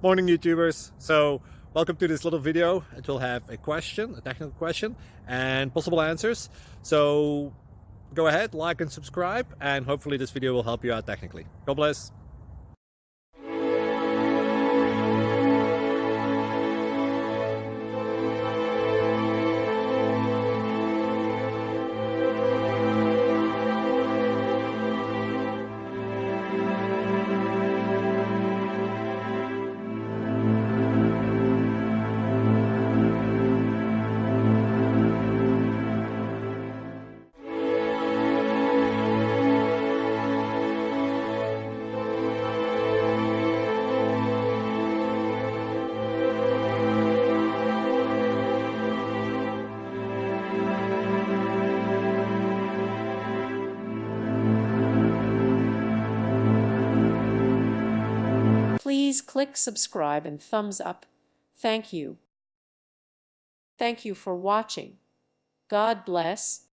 Morning, YouTubers. So welcome to this little video. It will have a question, a technical question, and possible answers. So go ahead, like and subscribe, and hopefully this video will help you out technically. God bless. Please click subscribe and thumbs up. Thank you. Thank you for watching. God bless.